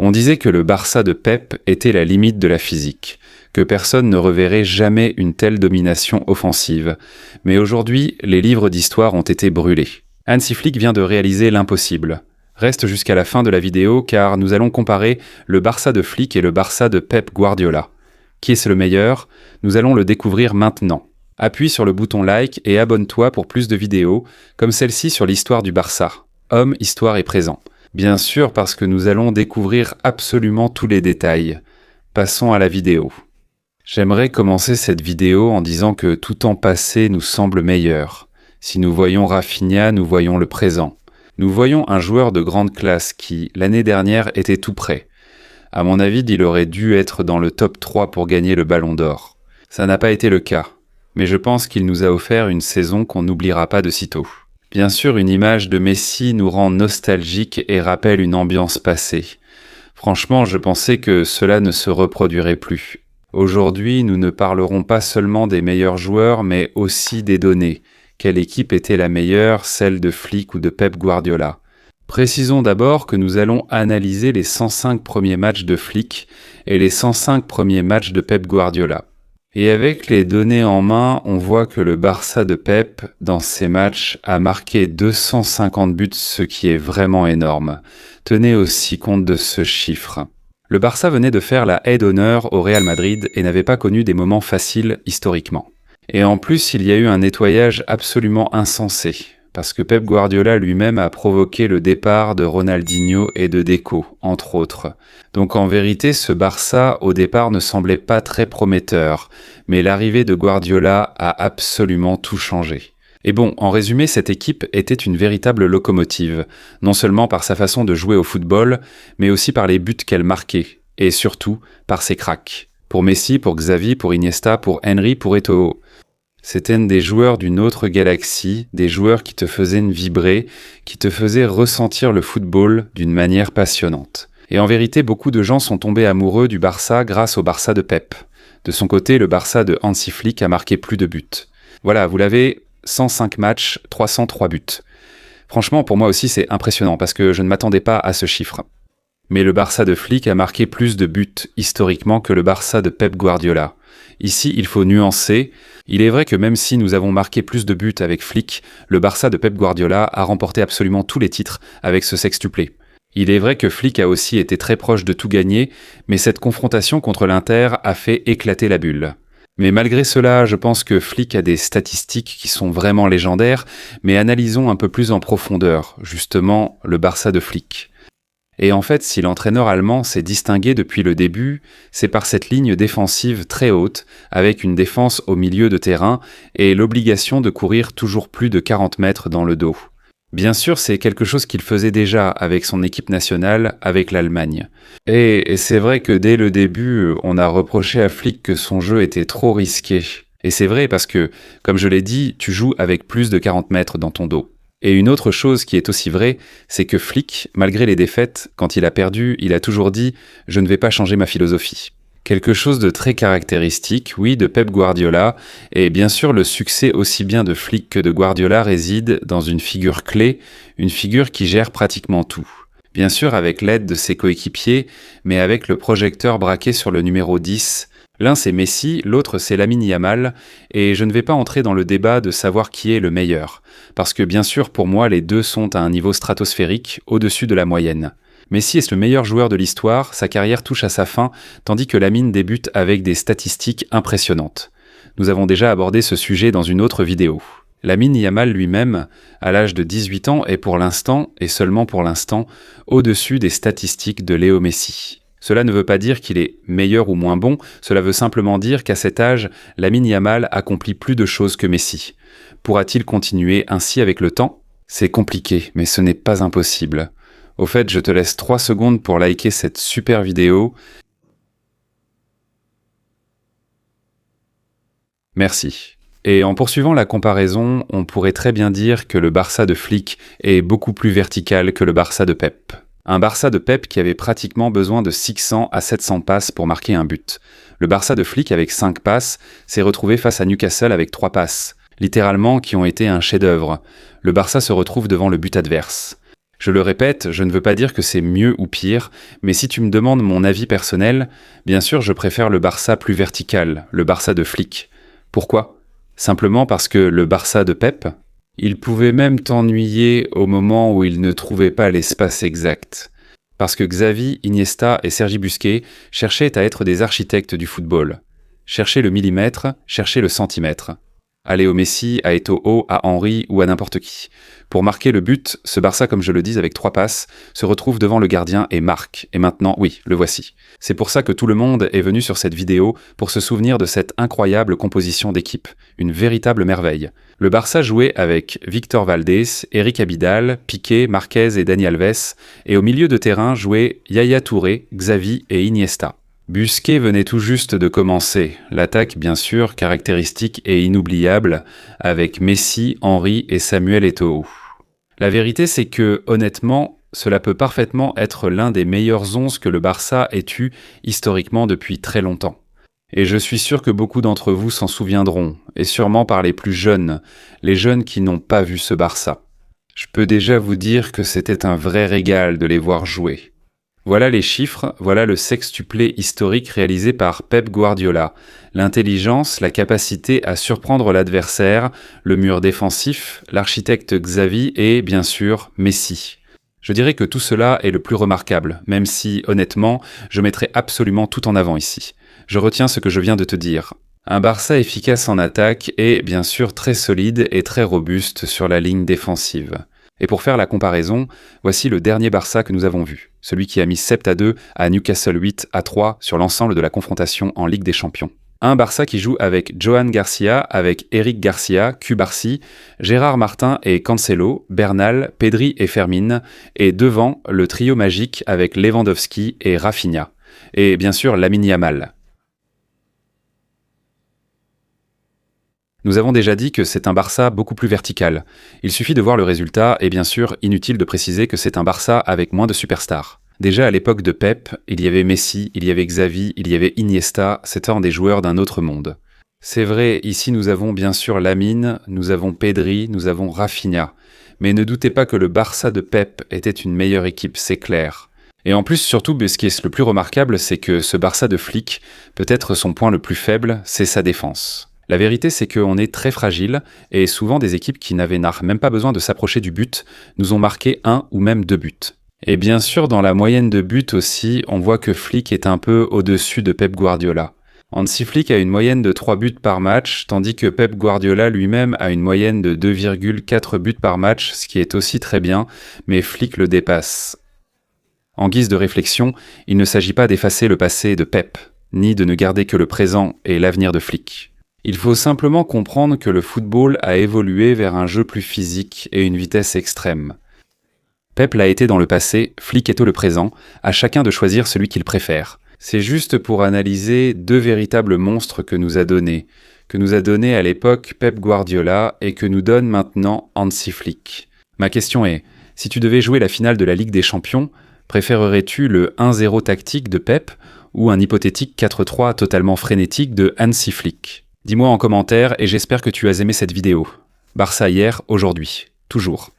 On disait que le Barça de Pep était la limite de la physique, que personne ne reverrait jamais une telle domination offensive. Mais aujourd'hui, les livres d'histoire ont été brûlés. Hansi Flick vient de réaliser l'impossible. Reste jusqu'à la fin de la vidéo car nous allons comparer le Barça de Flick et le Barça de Pep Guardiola. Qui est le meilleur? Nous allons le découvrir maintenant. Appuie sur le bouton like et abonne-toi pour plus de vidéos, comme celle-ci sur l'histoire du Barça. Homme, histoire et présent. Bien sûr parce que nous allons découvrir absolument tous les détails. Passons à la vidéo. J'aimerais commencer cette vidéo en disant que tout temps passé nous semble meilleur. Si nous voyons Rafinha, nous voyons le présent. Nous voyons un joueur de grande classe qui, l'année dernière, était tout prêt. À mon avis, il aurait dû être dans le top 3 pour gagner le Ballon d'Or. Ça n'a pas été le cas, mais je pense qu'il nous a offert une saison qu'on n'oubliera pas de sitôt. Bien sûr, une image de Messi nous rend nostalgique et rappelle une ambiance passée. Franchement, je pensais que cela ne se reproduirait plus. Aujourd'hui, nous ne parlerons pas seulement des meilleurs joueurs, mais aussi des données. Quelle équipe était la meilleure, celle de Flick ou de Pep Guardiola? Précisons d'abord que nous allons analyser les 105 premiers matchs de Flick et les 105 premiers matchs de Pep Guardiola. Et avec les données en main, on voit que le Barça de Pep, dans ces matchs, a marqué 250 buts, ce qui est vraiment énorme. Tenez aussi compte de ce chiffre. Le Barça venait de faire la haie d'honneur au Real Madrid et n'avait pas connu des moments faciles historiquement. Et en plus, il y a eu un nettoyage absolument insensé, parce que Pep Guardiola lui-même a provoqué le départ de Ronaldinho et de Deco, entre autres. Donc en vérité, ce Barça, au départ, ne semblait pas très prometteur, mais l'arrivée de Guardiola a absolument tout changé. Et bon, en résumé, cette équipe était une véritable locomotive, non seulement par sa façon de jouer au football, mais aussi par les buts qu'elle marquait, et surtout par ses cracks. Pour Messi, pour Xavi, pour Iniesta, pour Henry, pour Eto'o. C'étaient des joueurs d'une autre galaxie, des joueurs qui te faisaient vibrer, qui te faisaient ressentir le football d'une manière passionnante. Et en vérité, beaucoup de gens sont tombés amoureux du Barça grâce au Barça de Pep. De son côté, le Barça de Hansi Flick a marqué plus de buts. Voilà, vous l'avez, 105 matchs, 303 buts. Franchement, pour moi aussi, c'est impressionnant parce que je ne m'attendais pas à ce chiffre. Mais le Barça de Flick a marqué plus de buts historiquement que le Barça de Pep Guardiola. Ici, il faut nuancer. Il est vrai que même si nous avons marqué plus de buts avec Flick, le Barça de Pep Guardiola a remporté absolument tous les titres avec ce sextuplé. Il est vrai que Flick a aussi été très proche de tout gagner, mais cette confrontation contre l'Inter a fait éclater la bulle. Mais malgré cela, je pense que Flick a des statistiques qui sont vraiment légendaires, mais analysons un peu plus en profondeur, justement, le Barça de Flick. Et en fait, si l'entraîneur allemand s'est distingué depuis le début, c'est par cette ligne défensive très haute, avec une défense au milieu de terrain et l'obligation de courir toujours plus de 40 mètres dans le dos. Bien sûr, c'est quelque chose qu'il faisait déjà avec son équipe nationale, avec l'Allemagne. Et c'est vrai que dès le début, on a reproché à Flick que son jeu était trop risqué. Et c'est vrai parce que, comme je l'ai dit, tu joues avec plus de 40 mètres dans ton dos. Et une autre chose qui est aussi vraie, c'est que Flick, malgré les défaites, quand il a perdu, il a toujours dit « Je ne vais pas changer ma philosophie ». Quelque chose de très caractéristique, oui, de Pep Guardiola, et bien sûr le succès aussi bien de Flick que de Guardiola réside dans une figure clé, une figure qui gère pratiquement tout. Bien sûr avec l'aide de ses coéquipiers, mais avec le projecteur braqué sur le numéro 10. L'un c'est Messi, l'autre c'est Lamine Yamal, et je ne vais pas entrer dans le débat de savoir qui est le meilleur, parce que bien sûr pour moi les deux sont à un niveau stratosphérique, au-dessus de la moyenne. Messi est le meilleur joueur de l'histoire, sa carrière touche à sa fin, tandis que Lamine débute avec des statistiques impressionnantes. Nous avons déjà abordé ce sujet dans une autre vidéo. Lamine Yamal lui-même, à l'âge de 18 ans, est pour l'instant, et seulement pour l'instant, au-dessus des statistiques de Léo Messi. Cela ne veut pas dire qu'il est meilleur ou moins bon, cela veut simplement dire qu'à cet âge, Lamine Yamal accomplit plus de choses que Messi. Pourra-t-il continuer ainsi avec le temps? C'est compliqué, mais ce n'est pas impossible. Au fait, je te laisse 3 secondes pour liker cette super vidéo. Merci. Et en poursuivant la comparaison, on pourrait très bien dire que le Barça de Flick est beaucoup plus vertical que le Barça de Pep. Un Barça de Pep qui avait pratiquement besoin de 600 à 700 passes pour marquer un but. Le Barça de Flick avec 5 passes s'est retrouvé face à Newcastle avec 3 passes, littéralement qui ont été un chef-d'œuvre. Le Barça se retrouve devant le but adverse. Je le répète, je ne veux pas dire que c'est mieux ou pire, mais si tu me demandes mon avis personnel, bien sûr je préfère le Barça plus vertical, le Barça de Flick. Pourquoi ? Simplement parce que le Barça de Pep, il pouvait même t'ennuyer au moment où il ne trouvait pas l'espace exact. Parce que Xavi, Iniesta et Sergi Busquets cherchaient à être des architectes du football. Chercher le millimètre, chercher le centimètre. Aller au Messi, à Eto'o, à Henry ou à n'importe qui. Pour marquer le but, ce Barça, comme je le dis avec 3 passes, se retrouve devant le gardien et marque. Et maintenant, oui, le voici. C'est pour ça que tout le monde est venu sur cette vidéo pour se souvenir de cette incroyable composition d'équipe. Une véritable merveille. Le Barça jouait avec Victor Valdés, Eric Abidal, Piqué, Marquez et Dani Alves, et au milieu de terrain jouaient Yaya Touré, Xavi et Iniesta. Busquets venait tout juste de commencer, l'attaque bien sûr caractéristique et inoubliable, avec Messi, Henry et Samuel Eto'o. La vérité c'est que, honnêtement, cela peut parfaitement être l'un des meilleurs 11 que le Barça ait eu historiquement depuis très longtemps. Et je suis sûr que beaucoup d'entre vous s'en souviendront, et sûrement par les plus jeunes, les jeunes qui n'ont pas vu ce Barça. Je peux déjà vous dire que c'était un vrai régal de les voir jouer. Voilà les chiffres, voilà le sextuplé historique réalisé par Pep Guardiola. L'intelligence, la capacité à surprendre l'adversaire, le mur défensif, l'architecte Xavi et, bien sûr, Messi. Je dirais que tout cela est le plus remarquable, même si, honnêtement, je mettrai absolument tout en avant ici. Je retiens ce que je viens de te dire. Un Barça efficace en attaque et, bien sûr, très solide et très robuste sur la ligne défensive. Et pour faire la comparaison, voici le dernier Barça que nous avons vu, celui qui a mis 7-2 à Newcastle 8-3 sur l'ensemble de la confrontation en Ligue des Champions. Un Barça qui joue avec Johan Garcia, avec Eric Garcia, Cubarsí, Gérard Martin et Cancelo, Bernal, Pedri et Fermin, et devant le trio magique avec Lewandowski et Rafinha. Et bien sûr Lamine Yamal. Nous avons déjà dit que c'est un Barça beaucoup plus vertical. Il suffit de voir le résultat et bien sûr, inutile de préciser que c'est un Barça avec moins de superstars. Déjà à l'époque de Pep, il y avait Messi, il y avait Xavi, il y avait Iniesta, c'étaient des joueurs d'un autre monde. C'est vrai, ici nous avons bien sûr Lamine, nous avons Pedri, nous avons Rafinha. Mais ne doutez pas que le Barça de Pep était une meilleure équipe, c'est clair. Et en plus, surtout, ce qui est le plus remarquable, c'est que ce Barça de Flick, peut-être son point le plus faible, c'est sa défense. La vérité, c'est qu'on est très fragile, et souvent des équipes qui n'avaient même pas besoin de s'approcher du but nous ont marqué 1 ou même 2 buts. Et bien sûr, dans la moyenne de buts aussi, on voit que Flick est un peu au-dessus de Pep Guardiola. Hansi Flick a une moyenne de 3 buts par match, tandis que Pep Guardiola lui-même a une moyenne de 2,4 buts par match, ce qui est aussi très bien, mais Flick le dépasse. En guise de réflexion, il ne s'agit pas d'effacer le passé de Pep, ni de ne garder que le présent et l'avenir de Flick. Il faut simplement comprendre que le football a évolué vers un jeu plus physique et une vitesse extrême. Pep l'a été dans le passé, Flick est au présent, à chacun de choisir celui qu'il préfère. C'est juste pour analyser 2 véritables monstres que nous a donnés à l'époque Pep Guardiola et que nous donne maintenant Hansi Flick. Ma question est, si tu devais jouer la finale de la Ligue des Champions, préférerais-tu le 1-0 tactique de Pep ou un hypothétique 4-3 totalement frénétique de Hansi Flick ? Dis-moi en commentaire et j'espère que tu as aimé cette vidéo. Barça hier, aujourd'hui, toujours.